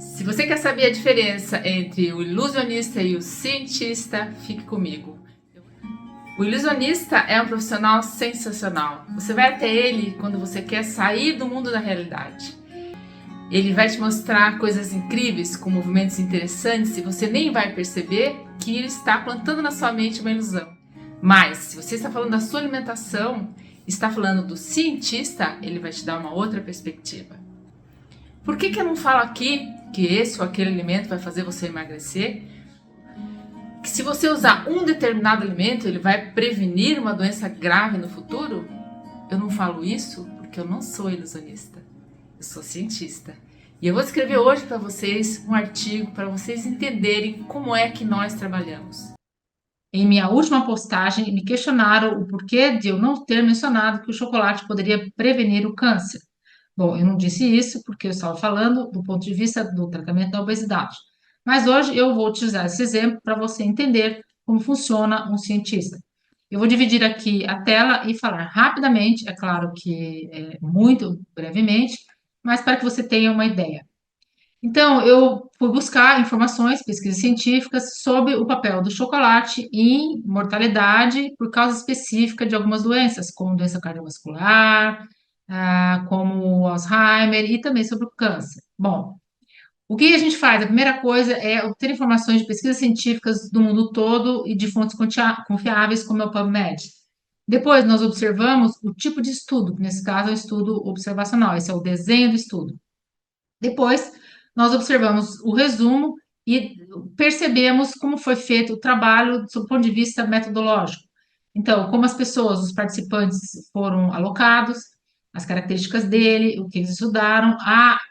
Se você quer saber a diferença entre o ilusionista e o cientista, fique comigo. O ilusionista é um profissional sensacional. Você vai até ele quando você quer sair do mundo da realidade. Ele vai te mostrar coisas incríveis, com movimentos interessantes, e você nem vai perceber que ele está plantando na sua mente uma ilusão. Mas, se você está falando da sua alimentação, está falando do cientista, ele vai te dar uma outra perspectiva. Por que eu não falo aqui que esse ou aquele alimento vai fazer você emagrecer? Que se você usar um determinado alimento, ele vai prevenir uma doença grave no futuro? Eu não falo isso porque eu não sou ilusionista. Eu sou cientista. E eu vou escrever hoje para vocês um artigo para vocês entenderem como é que nós trabalhamos. Em minha última postagem, me questionaram o porquê de eu não ter mencionado que o chocolate poderia prevenir o câncer. Bom, eu não disse isso porque eu estava falando do ponto de vista do tratamento da obesidade. Mas hoje eu vou utilizar esse exemplo para você entender como funciona um cientista. Eu vou dividir aqui a tela e falar rapidamente, é claro que muito brevemente, mas para que você tenha uma ideia. Então, eu fui buscar informações, pesquisas científicas sobre o papel do chocolate em mortalidade por causa específica de algumas doenças, como doença cardiovascular, como Alzheimer e também sobre o câncer. Bom, o que a gente faz? A primeira coisa é obter informações de pesquisas científicas do mundo todo e de fontes confiáveis, como é o PubMed. Depois, nós observamos o tipo de estudo, que nesse caso é um estudo observacional, esse é o desenho do estudo. Depois, nós observamos o resumo e percebemos como foi feito o trabalho do ponto de vista metodológico. Então, como as pessoas, os participantes foram alocados, as características dele, o que eles estudaram,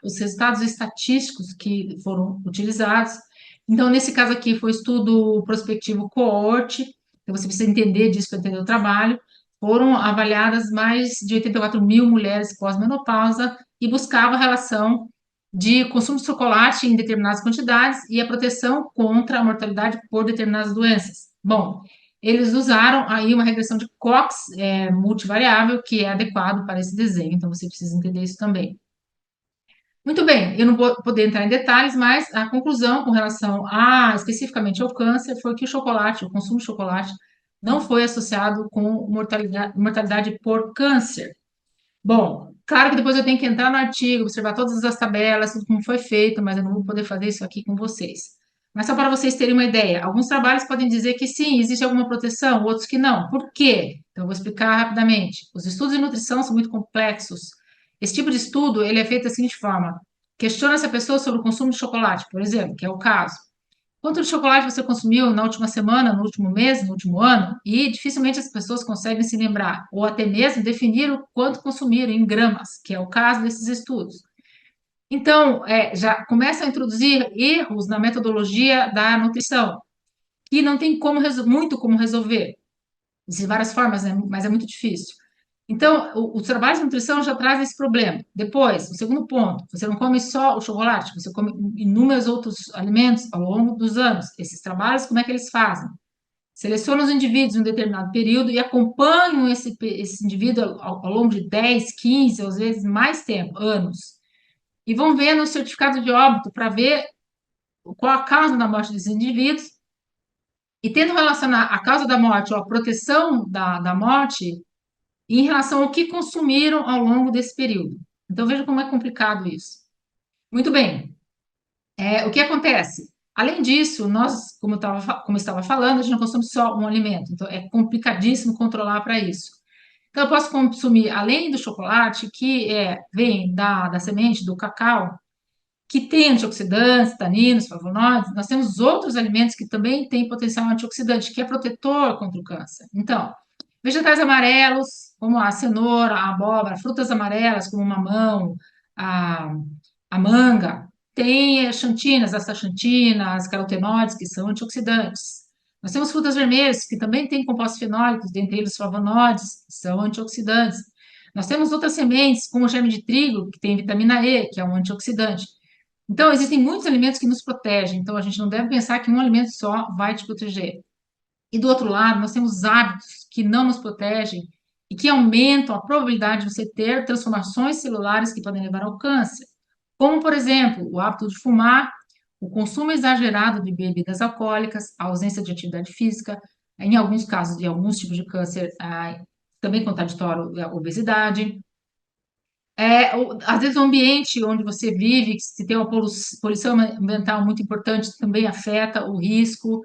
os resultados estatísticos que foram utilizados. Então, nesse caso aqui, foi estudo prospectivo coorte, então você precisa entender disso para entender o trabalho. Foram avaliadas mais de 84 mil mulheres pós-menopausa e buscava a relação de consumo de chocolate em determinadas quantidades e a proteção contra a mortalidade por determinadas doenças. Bom, eles usaram aí uma regressão de Cox multivariável, que é adequado para esse desenho, então você precisa entender isso também. Muito bem, eu não vou poder entrar em detalhes, mas a conclusão com relação especificamente ao câncer foi que o chocolate, o consumo de chocolate, não foi associado com mortalidade por câncer. Bom, claro que depois eu tenho que entrar no artigo, observar todas as tabelas, tudo como foi feito, mas eu não vou poder fazer isso aqui com vocês. Mas só para vocês terem uma ideia, alguns trabalhos podem dizer que sim, existe alguma proteção, outros que não. Por quê? Então, eu vou explicar rapidamente. Os estudos de nutrição são muito complexos. Esse tipo de estudo, ele é feito da seguinte forma. Questiona-se a pessoa sobre o consumo de chocolate, por exemplo, que é o caso. Quanto de chocolate você consumiu na última semana, no último mês, no último ano? E dificilmente as pessoas conseguem se lembrar, ou até mesmo definir o quanto consumiram em gramas, que é o caso desses estudos. Então, já começam a introduzir erros na metodologia da nutrição, que não tem muito como resolver. Existem várias formas, né? Mas é muito difícil. Então, os trabalhos de nutrição já trazem esse problema. Depois, o segundo ponto, você não come só o chocolate, você come inúmeros outros alimentos ao longo dos anos. Esses trabalhos, como é que eles fazem? Selecionam os indivíduos em um determinado período e acompanham esse indivíduo ao longo de 10, 15, às vezes mais tempo, anos. E vão vendo o certificado de óbito para ver qual a causa da morte desses indivíduos e tendo relacionar a causa da morte ou a proteção da morte em relação ao que consumiram ao longo desse período. Então, veja como é complicado isso. Muito bem. O que acontece? Além disso, nós, como eu estava falando, a gente não consome só um alimento, então é complicadíssimo controlar para isso. Então, eu posso consumir, além do chocolate, que vem da semente do cacau, que tem antioxidantes, taninos, flavonoides, nós temos outros alimentos que também têm potencial antioxidante, que é protetor contra o câncer. Então, vegetais amarelos, como a cenoura, a abóbora, frutas amarelas, como o mamão, a, a manga, tem xantinas, astaxantinas, carotenoides, que são antioxidantes. Nós temos frutas vermelhas, que também têm compostos fenólicos, dentre eles flavonoides, que são antioxidantes. Nós temos outras sementes, como o germe de trigo, que tem vitamina E, que é um antioxidante. Então, existem muitos alimentos que nos protegem, então a gente não deve pensar que um alimento só vai te proteger. E do outro lado, nós temos hábitos que não nos protegem e que aumentam a probabilidade de você ter transformações celulares que podem levar ao câncer. como, por exemplo, o hábito de fumar, o consumo exagerado de bebidas alcoólicas, a ausência de atividade física, em alguns casos de alguns tipos de câncer, também contraditório a obesidade. Às vezes o ambiente onde você vive, se tem uma poluição ambiental muito importante, também afeta o risco,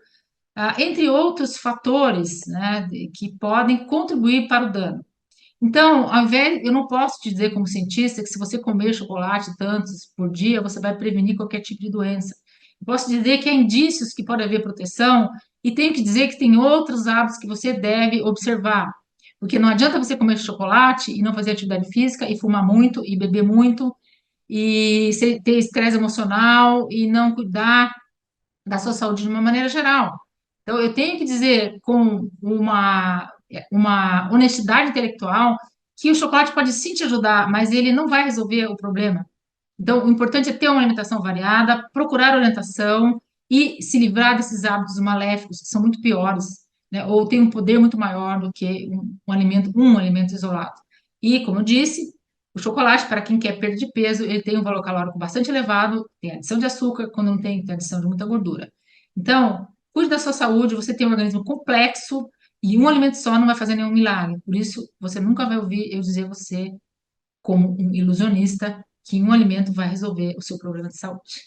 entre outros fatores, né, que podem contribuir para o dano. Então, ao invés, eu não posso te dizer como cientista que se você comer chocolate tantos por dia, você vai prevenir qualquer tipo de doença. Eu posso dizer que há indícios que pode haver proteção e tenho que dizer que tem outros hábitos que você deve observar. Porque não adianta você comer chocolate e não fazer atividade física e fumar muito e beber muito e ter estresse emocional e não cuidar da sua saúde de uma maneira geral. Então, eu tenho que dizer com uma honestidade intelectual que o chocolate pode sim te ajudar, mas ele não vai resolver o problema. Então, o importante é ter uma alimentação variada, procurar orientação e se livrar desses hábitos maléficos, que são muito piores, né? Ou têm um poder muito maior do que um alimento isolado. E, como eu disse, o chocolate, para quem quer perder de peso, ele tem um valor calórico bastante elevado, tem adição de açúcar, quando não tem, tem adição de muita gordura. Então, cuide da sua saúde, você tem um organismo complexo e um alimento só não vai fazer nenhum milagre. Por isso, você nunca vai ouvir eu dizer a você como um ilusionista que um alimento vai resolver o seu problema de saúde.